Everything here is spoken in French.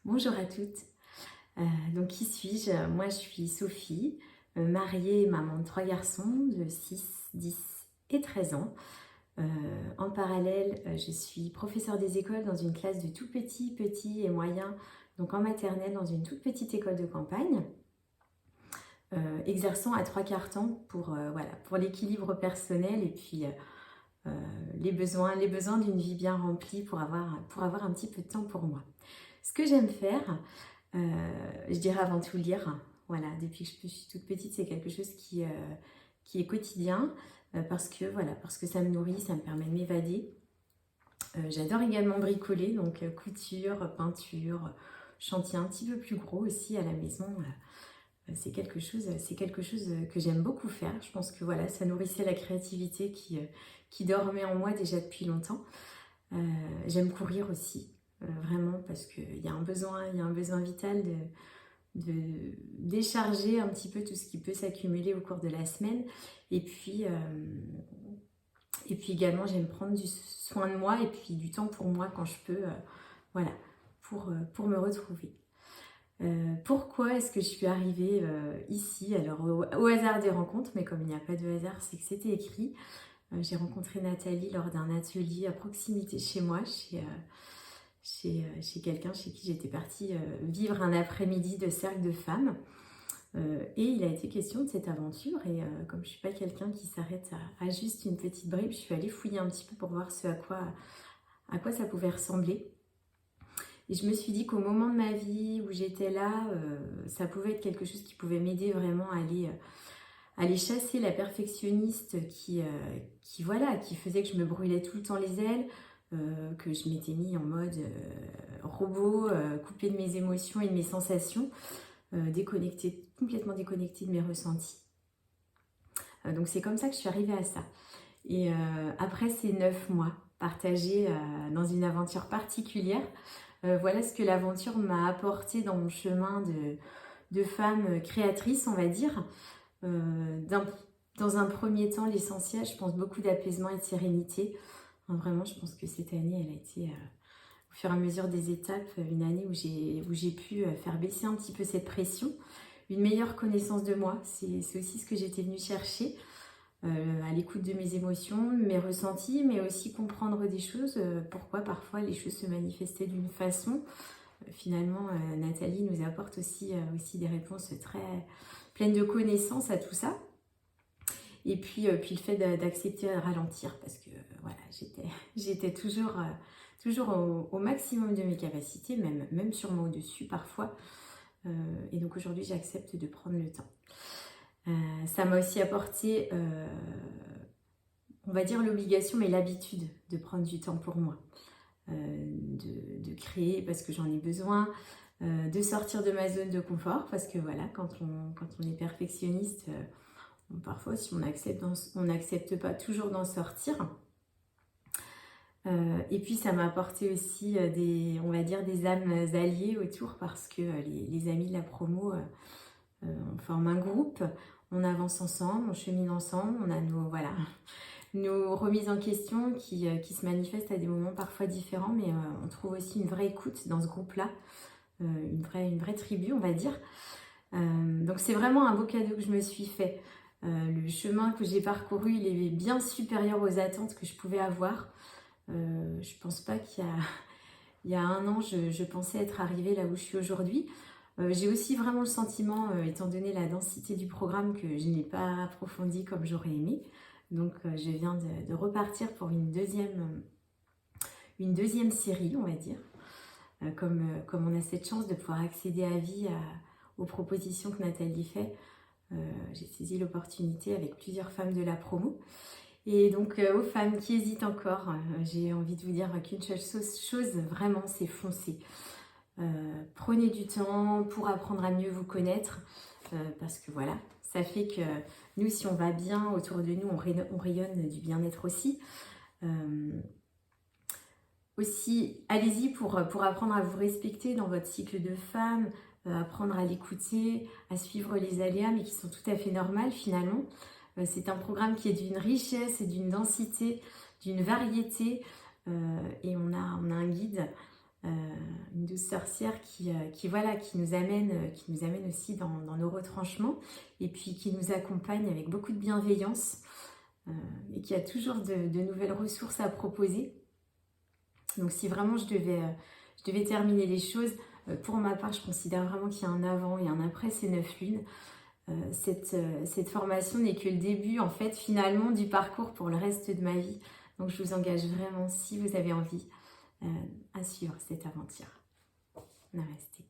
Bonjour à toutes. Donc qui suis-je? Moi je suis Sophie, mariée et maman de 3 garçons de 6, 10 et 13 ans. Euh, En parallèle, je suis professeure des écoles dans une classe de tout petits, petits et moyens, donc en maternelle dans une toute petite école de campagne, exerçant à 3/4 temps voilà, pour l'équilibre personnel et puis les besoins d'une vie bien remplie pour avoir un petit peu de temps pour moi. Ce que j'aime faire, je dirais avant tout lire. Voilà, depuis que je suis toute petite, c'est quelque chose qui est quotidien parce que ça me nourrit, ça me permet de m'évader. J'adore également bricoler, donc couture, peinture, chantier un petit peu plus gros aussi à la maison. C'est quelque chose que j'aime beaucoup faire. Je pense que voilà, ça nourrissait la créativité qui dormait en moi déjà depuis longtemps. J'aime courir aussi, vraiment, parce qu'il y a il y a un besoin vital de décharger un petit peu tout ce qui peut s'accumuler au cours de la semaine. Et puis, euh, et puis également, j'aime prendre du soin de moi et puis du temps pour moi quand je peux, voilà, pour me retrouver. Pourquoi est-ce que je suis arrivée ici? Alors au hasard des rencontres, mais comme il n'y a pas de hasard, c'est que c'était écrit. J'ai rencontré Nathalie lors d'un atelier à proximité de chez moi, chez quelqu'un chez qui j'étais partie vivre un après-midi de cercle de femmes. Et il a été question de cette aventure et comme je ne suis pas quelqu'un qui s'arrête à juste une petite bribe, je suis allée fouiller un petit peu pour voir à quoi ça pouvait ressembler. Et je me suis dit qu'au moment de ma vie où j'étais là, ça pouvait être quelque chose qui pouvait m'aider vraiment à aller chasser la perfectionniste qui faisait que je me brûlais tout le temps les ailes, que je m'étais mis en mode robot, coupé de mes émotions et de mes sensations, complètement déconnectée de mes ressentis. Donc c'est comme ça que je suis arrivée à ça. Et après ces 9 mois partagés dans une aventure particulière, voilà ce que l'aventure m'a apporté dans mon chemin de femme créatrice, on va dire. Dans un premier temps, l'essentiel, je pense beaucoup d'apaisement et de sérénité. Vraiment, je pense que cette année, elle a été, au fur et à mesure des étapes, une année où j'ai pu faire baisser un petit peu cette pression. Une meilleure connaissance de moi, c'est aussi ce que j'étais venue chercher, à l'écoute de mes émotions, mes ressentis, mais aussi comprendre des choses, pourquoi parfois les choses se manifestaient d'une façon. Finalement, Nathalie nous apporte aussi des réponses très pleines de connaissances à tout ça. Et puis le fait d'accepter de ralentir, parce que voilà, j'étais toujours au maximum de mes capacités, même sûrement au-dessus parfois. Et donc aujourd'hui, j'accepte de prendre le temps. Ça m'a aussi apporté, on va dire l'obligation, mais l'habitude de prendre du temps pour moi, de créer parce que j'en ai besoin, de sortir de ma zone de confort, parce que voilà, quand on est perfectionniste, parfois si on n'accepte pas toujours d'en sortir. Et puis ça m'a apporté aussi on va dire des âmes alliées autour, parce que les amis de la promo, on forme un groupe, on avance ensemble, on chemine ensemble, on a nos remises en question qui se manifestent à des moments parfois différents, mais on trouve aussi une vraie écoute dans ce groupe-là, une vraie tribu, on va dire. Donc c'est vraiment un beau cadeau que je me suis fait. Le chemin que j'ai parcouru, il est bien supérieur aux attentes que je pouvais avoir. Je pense pas il y a un an, je pensais être arrivée là où je suis aujourd'hui. J'ai aussi vraiment le sentiment, étant donné la densité du programme, que je n'ai pas approfondi comme j'aurais aimé. Donc je viens de repartir pour une deuxième série, on va dire. Comme on a cette chance de pouvoir accéder à vie aux propositions que Nathalie fait, j'ai saisi l'opportunité avec plusieurs femmes de la promo. Et donc aux femmes qui hésitent encore, j'ai envie de vous dire qu'une seule chose vraiment, c'est foncer. Prenez du temps pour apprendre à mieux vous connaître, parce que voilà, ça fait que nous, si on va bien autour de nous, on rayonne du bien-être aussi. Aussi, allez-y pour apprendre à vous respecter dans votre cycle de femme, apprendre à l'écouter, à suivre les aléas, mais qui sont tout à fait normales finalement. C'est un programme qui est d'une richesse et d'une densité, d'une variété, et on a un guide une douce sorcière voilà, qui nous amène aussi dans nos retranchements et puis qui nous accompagne avec beaucoup de bienveillance et qui a toujours de nouvelles ressources à proposer. Donc si vraiment je devais terminer les choses, pour ma part, je considère vraiment qu'il y a un avant et un après ces 9 lunes. Cette formation n'est que le début, en fait, finalement, du parcours pour le reste de ma vie. Donc, je vous engage vraiment, si vous avez envie, à suivre cette aventure. Namasté.